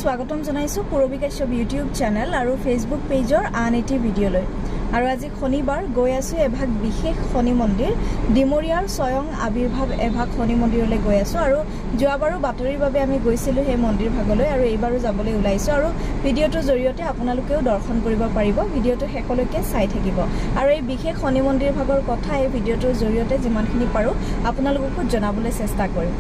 স্বাগতম জনাইছো Purabi Kashyap YouTube channel আৰু ফেসবুক পেজৰ আন এটি ভিডিঅলৈ আৰু আজি শনিবাৰ গৈ আছো এভাগ বিশেষ শনি মন্দিৰ ডিমৰিয়াৰ স্বয়ং আবিৰ্ভাৱ এভাগ শনি মন্দিৰলৈ গৈ আছো আৰু যোৱাবাৰো বাতৰিৰ বাবে আমি গৈছিলো হে মন্দিৰ ভাগলৈ আৰু এইবাৰো যাবলৈ ওলাইছো আৰু ভিডিঅটোৰ জৰিয়তে আপোনালোকেও দৰ্শন কৰিব পাৰিব ভিডিঅটো হেকলৈকে চাই থাকিব আৰু এই বিশেষ শনি মন্দিৰ ভাগৰ কথা এই ভিডিঅটোৰ জৰিয়তে যিমানখিনি পাৰো আপোনালোকক জনাবলৈ চেষ্টা কৰিম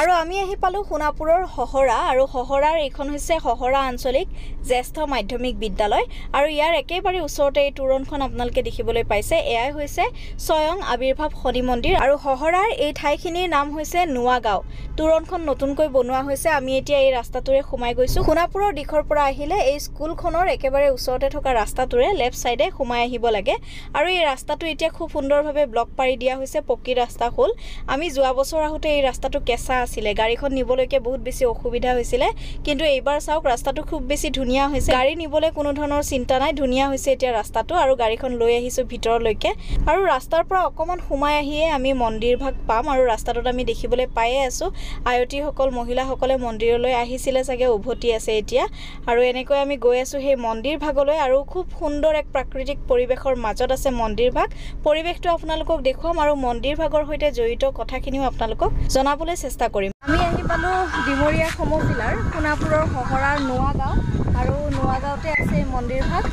আৰু আমি আহি পালো সোণাপুৰৰ হহৰা আৰু হহৰাৰ এইখন হৈছে হহৰা আঞ্চলিক জ্যেষ্ঠ মাধ্যমিক বিদ্যালয় আৰু ইয়াৰ একেবাৰে ওচৰতে এই তুৰণখন আপোনালোকে দেখিবলৈ পাইছে এয়াই হৈছে স্বয়ং আবিৰ্ভাৱ শনি মন্দিৰ আৰু হহৰাৰ এই ঠাইখিনিৰ নাম হৈছে নোৱাগাঁও তুৰণখন নতুনকৈ বনোৱা হৈছে আমি এতিয়া এই ৰাস্তাটোৰে সোমাই গৈছো সোণাপুৰৰ দিশৰ পৰা আহিলে এই স্কুলখনৰ একেবাৰে ওচৰতে থকা ৰাস্তাটোৰে লেফট সাইডে সোমাই আহিব লাগে আৰু এই ৰাস্তাটো এতিয়া খুব সুন্দৰভাৱে ব্লক পাৰি দিয়া হৈছে পকী ৰাস্তা হ'ল আমি যোৱা বছৰ আহোতে এই ৰাস্তাটো কেঁচা আছিলে গাড়ীখন নিবলৈকে বহুত বেছি অসুবিধা হৈছিলে কিন্তু এইবাৰ চাওক ৰাস্তাটো খুব বেছি ধুনিয়া হৈছে গাড়ী নিবলৈ কোনো ধৰণৰ চিন্তা নাই ধুনিয়া হৈছে এতিয়া ৰাস্তাটো আৰু গাড়ীখন লৈ আহিছো ভিতৰলৈকে আৰু ৰাস্তাৰ পৰা অকমান সোমাই আহিয়ে আমি মন্দিৰ ভাগ পাম আৰু ৰাস্তাটোত আমি দেখিবলৈ পায়ে আছো আয়তি সকল মহিলাসকলে মন্দিৰলৈ আহিছিলে চাগে উভতি আছে এতিয়া আৰু এনেকৈ আমি গৈ আছো সেই মন্দিৰ ভাগলৈ আৰু খুব সুন্দৰ এক প্ৰাকৃতিক পৰিবেশৰ মাজত আছে মন্দিৰ ভাগ পৰিবেশটো আপোনালোকক দেখুৱাম আৰু মন্দিৰ ভাগৰ সৈতে জড়িত কথাখিনিও আপোনালোকক জনাবলৈ চেষ্টা কৰিম আমি আহি পালো ডিমৰিয়া সমজিলাৰ সোণাপুৰৰ হহৰাৰ নোৱাগাঁও আৰু নোৱাগাঁওতে আছে মন্দিৰ ভাগ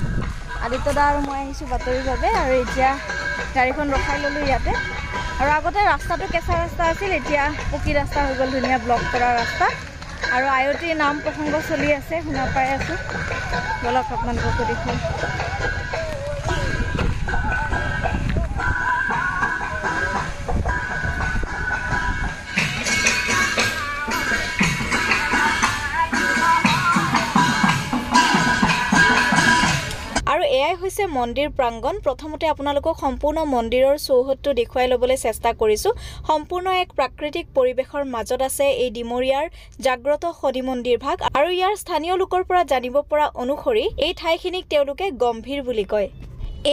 আদিত্যদা আৰু মই আহিছো বাতৰিৰ বাবে আৰু এতিয়া গাড়ীখন ৰখাই ললো ইয়াতে আৰু আগতে ৰাস্তাটো কেঁচা ৰাস্তা আছিল এতিয়া পকী ৰাস্তা হৈ গ'ল ধুনীয়া ব্লক কৰা ৰাস্তা আৰু আয়তিৰ নাম প্ৰসংগ চলি আছে শুনা পাই আছো বলক আপোনালোকক দেখুৱাম আৰু এয়াই হৈছে মন্দিৰ প্ৰাংগণ প্ৰথমতে আপোনালোকক সম্পূৰ্ণ মন্দিৰৰ চৌহদটো দেখুৱাই ল'বলৈ চেষ্টা কৰিছো সম্পূৰ্ণ এক প্ৰাকৃতিক পৰিবেশৰ মাজত আছে এই ডিমৰিয়াৰ জাগ্ৰত শনি মন্দিৰ ভাগ আৰু ইয়াৰ স্থানীয় লোকৰ পৰা জানিব পৰা অনুসৰি এই ঠাইখিনিক তেওঁলোকে গম্ভীৰ বুলি কয়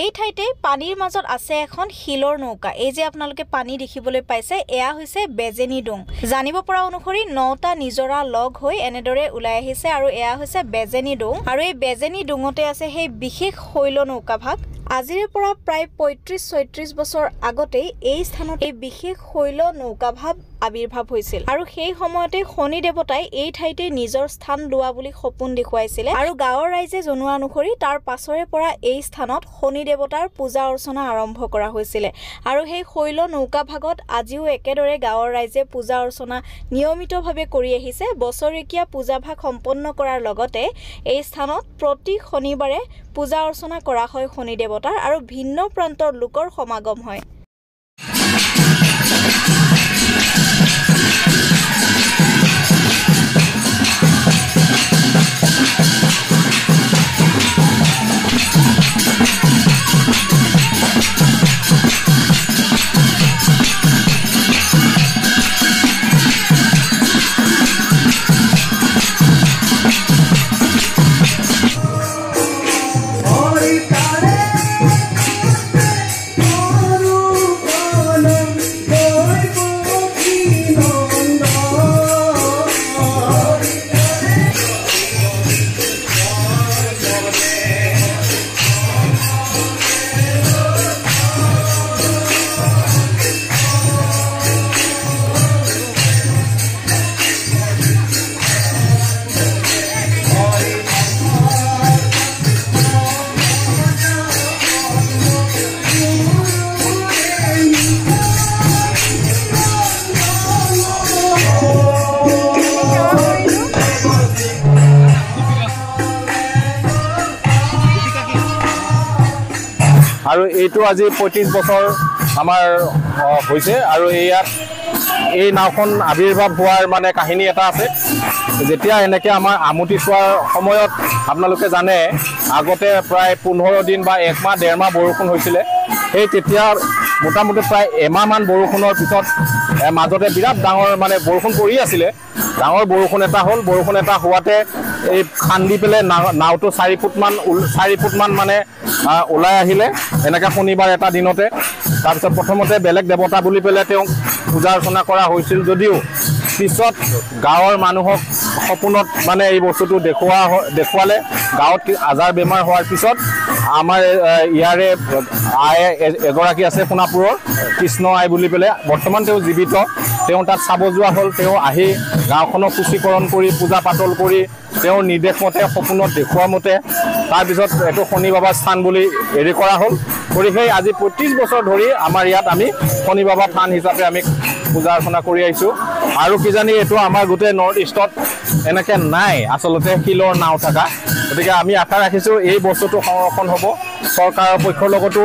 এই ঠাইতে পানীৰ মাজত আছে এখন শিলৰ নৌকা এই যে আপোনালোকে পানী দেখিবলৈ পাইছে এয়া হৈছে বেজেনী ডুং জানিব পৰা অনুসৰি 9টা নিজৰা লগ হৈ এনেদৰে ওলাই আহিছে আৰু এয়া হৈছে বেজেনী ডুং আৰু এই বেজেনী ডুঙতে আছে সেই বিশেষ শৈল নৌকা ভাগ আজিৰ পৰা প্ৰায় 35-36 বছৰ আগতে এই স্থানত এই বিশেষ শৈল নৌকা ভাগ আবিৰ্ভাৱ হৈছিল আৰু সেই সময়তে শনি দেৱতাই এই ঠাইতে নিজৰ স্থান লোৱা বুলি সপোন দেখুৱাইছিল আৰু গাঁৱৰ ৰাইজে জনোৱা অনুসৰি তাৰ পাছৰে পৰা এই স্থানত শনি দেৱতাৰ পূজা অৰ্চনা আৰম্ভ কৰা হৈছিল আৰু সেই শৈল নৌকা ভাগত আজিও একেদৰে গাঁৱৰ ৰাইজে পূজা অৰ্চনা নিয়মিতভাৱে কৰি আহিছে বছৰেকীয়া পূজা ভাগ সম্পন্ন কৰাৰ লগতে এই স্থানত প্ৰতি শনিবাৰে পূজা অৰ্চনা কৰা হয় শনি দেৱতাৰ আৰু ভিন্ন প্ৰান্তৰ লোকৰ সমাগম হয় আৰু এইটো আজি 35 বছৰ আমাৰ হৈছে আৰু ইয়াত এই নাওখন আবিৰ্ভাৱ হোৱাৰ মানে কাহিনী এটা আছে যেতিয়া এনেকৈ আমাৰ আমুতি চোৱাৰ সময়ত আপোনালোকে জানে আগতে প্ৰায় 15 দিন বা 1 মাহ 1.5 মাহ বৰষুণ হৈছিলে সেই তেতিয়া মোটামুটি প্ৰায় এমাহমান বৰষুণৰ পিছত মাজতে বিৰাট ডাঙৰ মানে বৰষুণ পৰি আছিলে ডাঙৰ বৰষুণ এটা হ'ল বৰষুণ এটা হোৱাতে এই খান্দি পেলাই নাওটো 4 ফুটমান মানে ওলাই আহিলে এনেকৈ শনিবাৰ এটা দিনতে তাৰপিছত প্ৰথমতে বেলেগ দেৱতা বুলি পেলাই তেওঁক পূজা অৰ্চনা কৰা হৈছিল যদিও পিছত গাঁৱৰ মানুহক সপোনত মানে এই বস্তুটো দেখুৱালে গাঁৱত আজাৰ বেমাৰ হোৱাৰ পিছত আমাৰ ইয়াৰে আই এগৰাকী আছে সোণাপুৰৰ কৃষ্ণ আই বুলি পেলাই বৰ্তমান তেওঁ জীৱিত তেওঁ তাত চাব যোৱা হ'ল তেওঁ আহি গাঁওখনক শুচিকৰণ কৰি পূজা পাতল কৰি তেওঁৰ নিৰ্দেশ মতে সপোনত দেখুওৱা মতে তাৰপিছত এইটো শনি বাবা স্থান বুলি হেৰি কৰা হ'ল কৰি সেই আজি 25 বছৰ ধৰি আমাৰ ইয়াত আমি শনি বাবা থান হিচাপে আমি পূজা অৰ্চনা কৰি আহিছোঁ আৰু কিজানি এইটো আমাৰ গোটেই নৰ্থ ইষ্টত এনেকৈ নাই আচলতে শিলৰ নাও থকা গতিকে আমি আশা ৰাখিছোঁ এই বস্তুটো সংৰক্ষণ হ'ব চৰকাৰৰ পক্ষৰ লগতো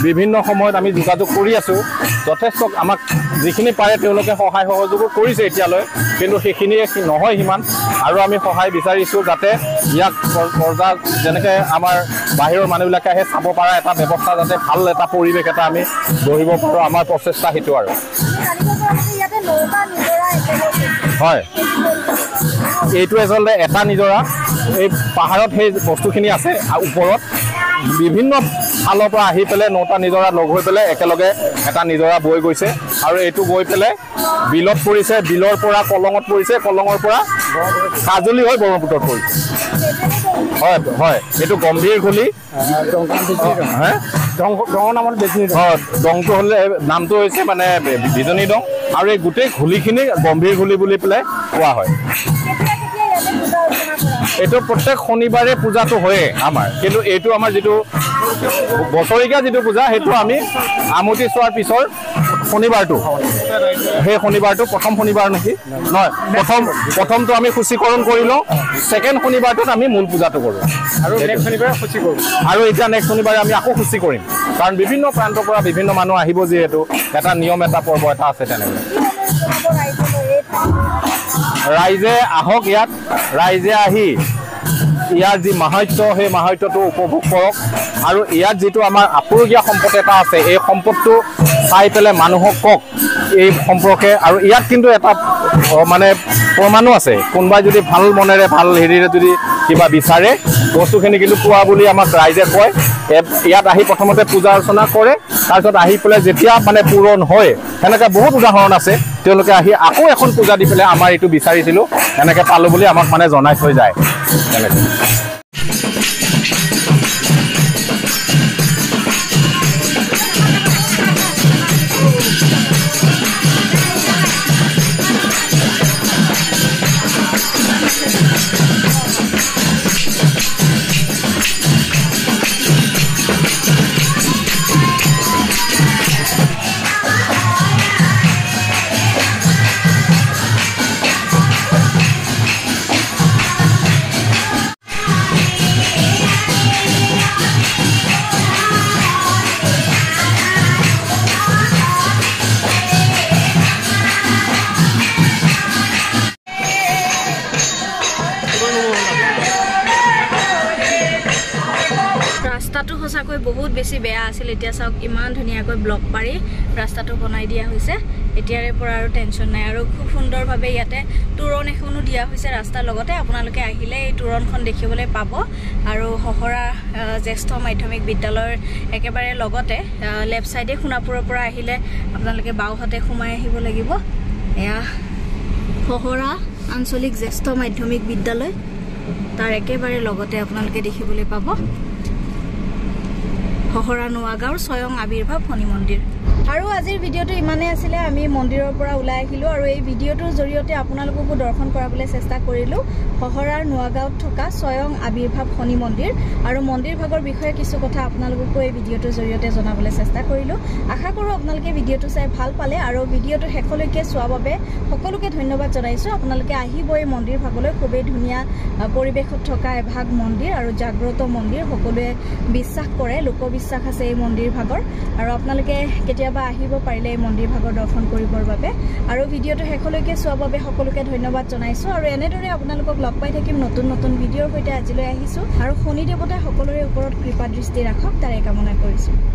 বিভিন্ন সময়ত আমি যোগাযোগ কৰি আছোঁ যথেষ্ট আমাক যিখিনি পাৰে তেওঁলোকে সহায় সহযোগো কৰিছে এতিয়ালৈ কিন্তু সেইখিনি নহয় সিমান আৰু আমি সহায় বিচাৰিছোঁ যাতে ইয়াক পৰ্যায় যেনেকৈ আমাৰ বাহিৰৰ মানুহবিলাকে আহে চাব পৰা এটা ব্যৱস্থা যাতে ভাল এটা পৰিৱেশ এটা আমি গঢ়িব পাৰোঁ আমাৰ প্ৰচেষ্টা সেইটো আৰু হয় এইটো আচলতে এটা নিজৰা এই পাহাৰত সেই বস্তুখিনি আছে ওপৰত বিভিন্ন ফালৰ পৰা আহি পেলাই 9টা নিজৰা লগ হৈ পেলাই একেলগে এটা নিজৰা বৈ গৈছে আৰু এইটো গৈ পেলাই বিলত পৰিছে বিলৰ পৰা কলঙত পৰিছে কলঙৰ পৰা কাজলি হৈ ব্ৰহ্মপুত্ৰত পৰিছে হয় হয় এইটো গম্ভীৰ ঘুলি দংটো হ'লে নামটো হৈছে মানে বিজনী দং আৰু এই গোটেই ঘুলিখিনি গম্ভীৰ ঘুলি বুলি পেলাই কোৱা হয় এইটো প্ৰত্যেক শনিবাৰে পূজাটো হয়ে আমাৰ কিন্তু এইটো আমাৰ যিটো বছৰিকীয়া যিটো পূজা সেইটো আমি আমতি চোৱাৰ পিছৰ শনিবাৰটো সেই শনিবাৰটো প্ৰথম শনিবাৰ নেকি নহয় প্ৰথমটো আমি শুচিকৰণ কৰি লওঁ ছেকেণ্ড শনিবাৰটোত আমি মূল পূজাটো কৰোঁ আৰু নেক্সট শনিবাৰে শুচি কৰোঁ আৰু এতিয়া নেক্সট শনিবাৰে আমি আকৌ শুচি কৰিম কাৰণ বিভিন্ন প্ৰান্তৰ পৰা বিভিন্ন মানুহ আহিব যিহেতু এটা নিয়ম এটা পৰ্ব এটা আছে তেনেকৈ ৰাইজে আহক ইয়াত ৰাইজে আহি ইয়াৰ যি মাহাত্য সেই মাহাত্যটো উপভোগ কৰক আৰু ইয়াত যিটো আমাৰ আপুৰুগীয়া সম্পদ এটা আছে এই সম্পদটো চাই পেলাই মানুহক কওক এই সম্পৰ্কে আৰু ইয়াত কিন্তু এটা মানে প্ৰমাণো আছে কোনোবাই যদি ভাল মনেৰে ভাল হেৰিৰে যদি কিবা বিচাৰে বস্তুখিনি কিন্তু পোৱা বুলি আমাক ৰাইজে কয় ইয়াত আহি প্ৰথমতে পূজা অৰ্চনা কৰে তাৰপিছত আহি পেলাই যেতিয়া মানে পূৰণ হয় সেনেকৈ বহুত উদাহৰণ আছে তেওঁলোকে আহি আকৌ এখন পূজা দি পেলাই আমাৰ এইটো বিচাৰিছিলোঁ এনেকৈ পালোঁ বুলি আমাক মানে জনাই থৈ যায় তেনেকৈ ৰাস্তাটো সঁচাকৈ বহুত বেছি বেয়া আছিল এতিয়া চাওক ইমান ধুনীয়াকৈ ব্লক পাৰি ৰাস্তাটো বনাই দিয়া হৈছে এতিয়াৰে পৰা আৰু টেনচন নাই আৰু খুব সুন্দৰভাৱে ইয়াতে তোৰণ এখনো দিয়া হৈছে ৰাস্তাৰ লগতে আপোনালোকে আহিলে এই তোৰণখন দেখিবলৈ পাব আৰু হহৰা জ্যেষ্ঠ মাধ্যমিক বিদ্যালয়ৰ একেবাৰে লগতে লেফ্ট সাইডে সোণাপুৰৰ পৰা আহিলে আপোনালোকে বাওহাতে সোমাই আহিব লাগিব এয়া হহৰা আঞ্চলিক জ্যেষ্ঠ মাধ্যমিক বিদ্যালয় তাৰ একেবাৰে লগতে আপোনালোকে দেখিবলৈ পাব হহৰা নোৱাগাঁৱৰ স্বয়ং আবিৰ্ভাৱ শনি মন্দিৰ আৰু আজিৰ ভিডিঅ'টো ইমানে আছিলে আমি মন্দিৰৰ পৰা ওলাই আহিলো আৰু এই ভিডিঅ'টোৰ জৰিয়তে আপোনালোককো দৰ্শন কৰাবলৈ চেষ্টা কৰিলো হহৰাৰ নোৱাগাঁৱত থকা স্বয়ং আবিৰ্ভাৱ শনি মন্দিৰ আৰু মন্দিৰ ভাগৰ বিষয়ে কিছু কথা আপোনালোককো এই ভিডিঅ'টোৰ জৰিয়তে জনাবলৈ চেষ্টা কৰিলো আশা কৰোঁ আপোনালোকে ভিডিঅ'টো চাই ভাল পালে আৰু ভিডিঅ'টো শেষলৈকে চোৱাৰ বাবে সকলোকে ধন্যবাদ জনাইছো আপোনালোকে আহিব এই মন্দিৰ ভাগলৈ খুবেই ধুনীয়া পৰিৱেশত থকা এভাগ মন্দিৰ আৰু জাগ্ৰত মন্দিৰ সকলোৱে বিশ্বাস কৰে লোকবিশ্বাস আছে এই মন্দিৰ ভাগৰ আৰু আপোনালোকে কেতিয়াবা আহিব পাৰিলে এই মন্দিৰ ভাগৰ দৰ্শন কৰিবৰ বাবে আৰু ভিডিঅ'টো শেষলৈকে চোৱাৰ বাবে সকলোকে ধন্যবাদ জনাইছো আৰু এনেদৰে আপোনালোকক লগ পাই থাকিম নতুন নতুন ভিডিঅ'ৰ সৈতে আজিলৈ আহিছো আৰু শনি দেৱতাই সকলোৰে ওপৰত কৃপা দৃষ্টি ৰাখক তাৰে কামনা কৰিছো